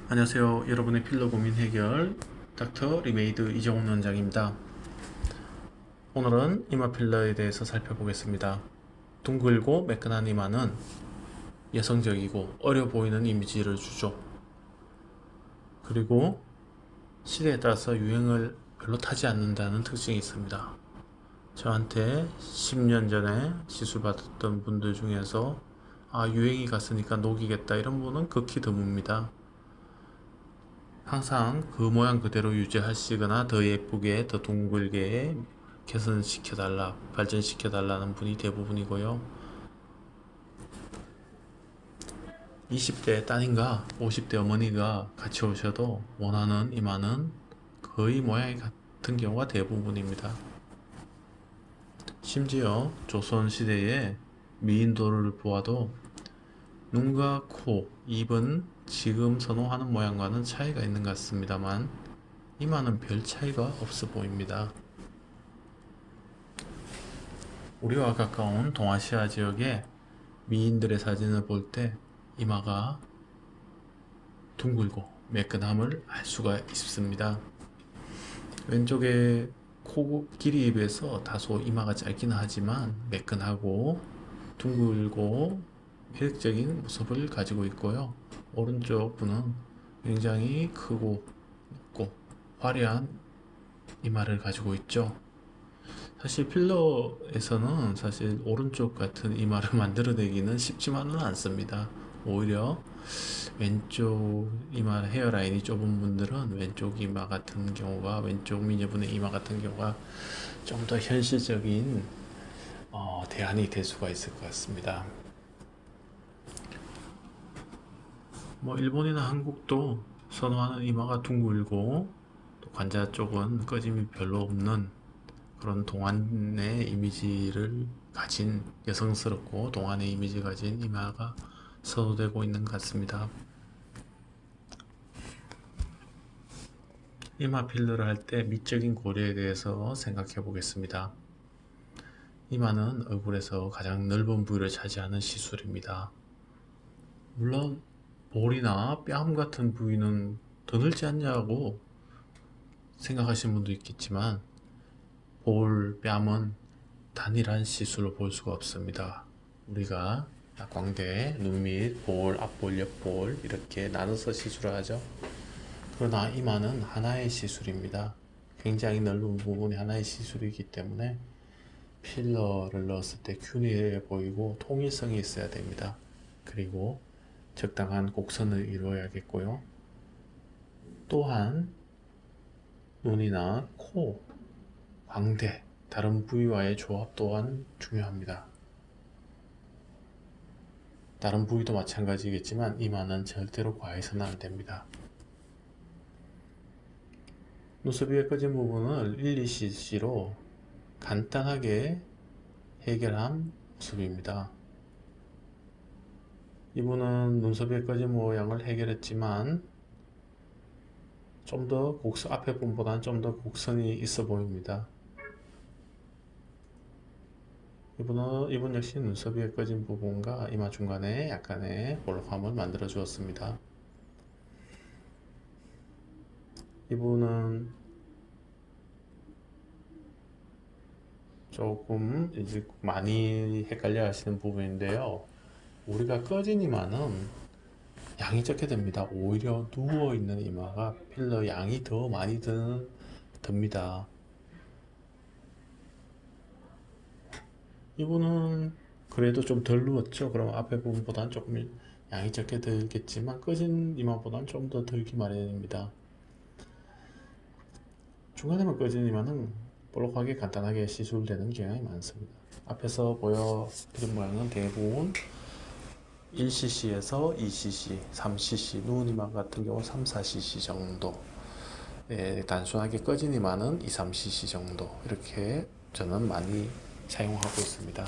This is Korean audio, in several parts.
안녕하세요. 여러분의 필러 고민 해결 닥터 리메이드 이정훈 원장입니다. 오늘은 이마 필러에 대해서 살펴보겠습니다. 둥글고 매끈한 이마는 여성적이고 어려 보이는 이미지를 주죠. 그리고 시대에 따라서 유행을 별로 타지 않는다는 특징이 있습니다. 저한테 10년 전에 시술 받았던 분들 중에서 유행이 갔으니까 녹이겠다 이런 분은 극히 드뭅니다. 항상 그 모양 그대로 유지하시거나 더 예쁘게 더 둥글게 개선시켜달라 발전시켜달라는 분이 대부분이고요. 20대 따님과 50대 어머니가 같이 오셔도 원하는 이마는 거의 모양이 같은 경우가 대부분입니다. 심지어 조선시대의 미인도를 보아도 눈과 코, 입은 지금 선호하는 모양과는 차이가 있는 것 같습니다만 이마는 별 차이가 없어 보입니다. 우리와 가까운 동아시아 지역의 미인들의 사진을 볼 때 이마가 둥글고 매끈함을 알 수가 있습니다. 왼쪽의 코 길이에 비해서 다소 이마가 짧기는 하지만 매끈하고 둥글고 매력적인 모습을 가지고 있고요. 오른쪽 분은 굉장히 크고 높고 화려한 이마를 가지고 있죠. 사실 필러에서는 사실 오른쪽 같은 이마를 만들어내기는 쉽지만은 않습니다. 오히려 왼쪽 이마 헤어라인이 좁은 분들은 왼쪽 이마 같은 경우가 왼쪽 미녀분의 이마 같은 경우가 좀 더 현실적인 대안이 될 수가 있을 것 같습니다. 일본이나 한국도 선호하는 이마가 둥글고 또 관자 쪽은 꺼짐이 별로 없는 그런 동안의 이미지를 가진 여성스럽고 동안의 이미지 가진 이마가 선호되고 있는 것 같습니다. 이마 필러를 할 때 미적인 고려에 대해서 생각해 보겠습니다. 이마는 얼굴에서 가장 넓은 부위를 차지하는 시술입니다. 물론 볼이나 뺨 같은 부위는 더 넓지 않냐고 생각하시는 분도 있겠지만 볼, 뺨은 단일한 시술로 볼 수가 없습니다. 우리가 광대, 눈밑, 볼, 앞볼, 옆볼 이렇게 나눠서 시술을 하죠. 그러나 이마는 하나의 시술입니다. 굉장히 넓은 부분이 하나의 시술이기 때문에 필러를 넣었을 때 균일해 보이고 통일성이 있어야 됩니다. 그리고 적당한 곡선을 이루어야겠고요. 또한 눈이나 코, 광대, 다른 부위와의 조합 또한 중요합니다. 다른 부위도 마찬가지겠지만 이마는 절대로 과해서는 안 됩니다. 눈썹 위에 꺼진 부분을 1-2cc로 간단하게 해결한 모습입니다. 이분은 눈썹 위에 꺼진 모양을 해결했지만 좀 더 곡선, 앞에 분보다는 좀 더 곡선이 있어 보입니다. 이분 역시 눈썹 위에 꺼진 부분과 이마 중간에 약간의 볼록함을 만들어 주었습니다. 이분은 조금 이제 많이 헷갈려 하시는 부분인데요. 우리가 꺼진 이마는 양이 적게 됩니다. 오히려 누워있는 이마가 필러 양이 더 많이 듭니다. 이분은 그래도 좀 덜 누웠죠. 그럼 앞에 부분보다는 조금 양이 적게 들겠지만 꺼진 이마보다는 좀 더 들기 마련입니다. 중간에만 꺼진 이마는 볼록하게 간단하게 시술되는 경향이 많습니다. 앞에서 보여드린 모양은 대부분 1cc에서 2cc, 3cc, 누운 이마 같은 경우 3, 4cc 정도, 단순하게 꺼진 이마는 2, 3cc 정도 이렇게 저는 많이 사용하고 있습니다.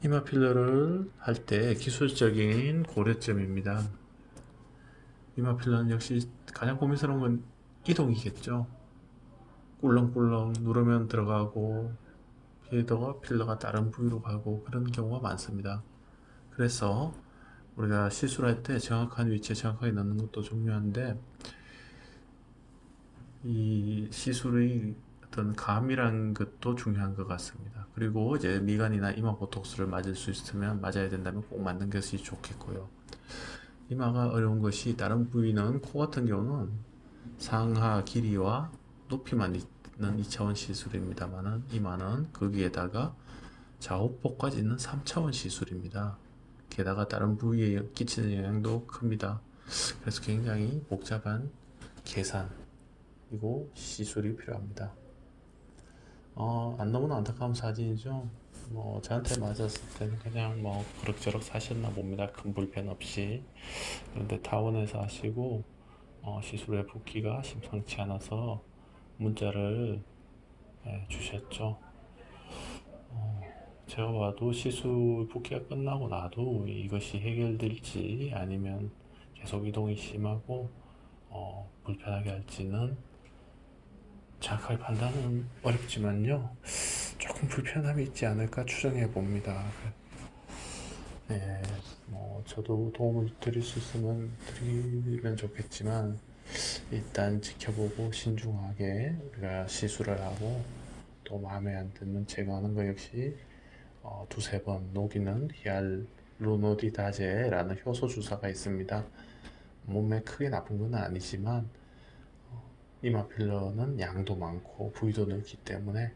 이마 필러를 할 때 기술적인 고려점입니다. 이마 필러는 역시 가장 고민스러운 건 이동이겠죠. 꿀렁꿀렁 누르면 들어가고 필러가 다른 부위로 가고 그런 경우가 많습니다. 그래서 우리가 시술할 때 정확한 위치에 정확하게 넣는 것도 중요한데 이 시술의 어떤 감이라는 것도 중요한 것 같습니다. 그리고 이제 미간이나 이마 보톡스를 맞을 수 있으면 맞아야 된다면 꼭 맞는 것이 좋겠고요. 이마가 어려운 것이 다른 부위는 코 같은 경우는 상하 길이와 높이만 있는 2차원 시술입니다만은 이마는 거기에다가 좌우폭까지 있는 3차원 시술입니다. 게다가 다른 부위에 끼치는 영향도 큽니다. 그래서 굉장히 복잡한 계산이고 시술이 필요합니다. 안 너무나 안타까운 사진이죠. 저한테 맞았을 때는 그냥 그럭저럭 사셨나 봅니다. 큰 불편 없이. 그런데 타원에서 하시고 시술에 붓기가 심상치 않아서 문자를 주셨죠. 제가 봐도 시술 붓기가 끝나고 나도 이것이 해결될지 아니면 계속 이동이 심하고 불편하게 할지는 정확하게 판단은 어렵지만요. 조금 불편함이 있지 않을까 추정해 봅니다. 네, 저도 도움을 드릴 수 있으면 드리면 좋겠지만 일단 지켜보고 신중하게 우리가 시술을 하고 또 마음에 안 드는 제거하는 거 역시 두세 번 녹이는 히알루로니다제라는 효소 주사가 있습니다. 몸에 크게 나쁜 건 아니지만 이마 필러는 양도 많고 부위도 넓기 때문에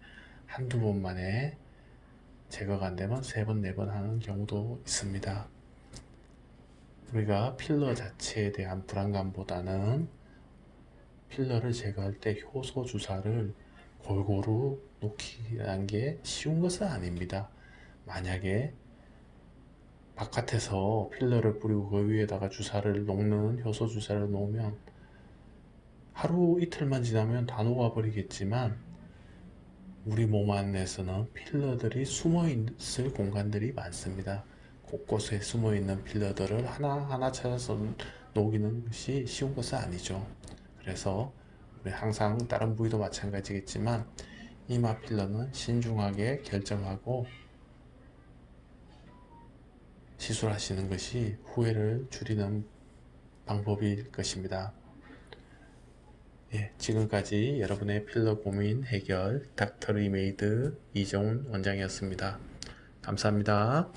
한두 번 만에 제거가 안 되면 세 번, 네 번 하는 경우도 있습니다. 우리가 필러 자체에 대한 불안감보다는 필러를 제거할 때 효소 주사를 골고루 놓기라는 게 쉬운 것은 아닙니다. 만약에 바깥에서 필러를 뿌리고 그 위에다가 주사를 녹는 효소 주사를 놓으면 하루 이틀만 지나면 다 녹아버리겠지만 우리 몸 안에서는 필러들이 숨어 있을 공간들이 많습니다. 곳곳에 숨어 있는 필러들을 하나하나 찾아서 녹이는 것이 쉬운 것은 아니죠. 그래서 우리 항상 다른 부위도 마찬가지겠지만 이마 필러는 신중하게 결정하고 시술하시는 것이 후회를 줄이는 방법일 것입니다. 지금까지 여러분의 필러 고민 해결 닥터 리메이드 이정훈 원장이었습니다. 감사합니다.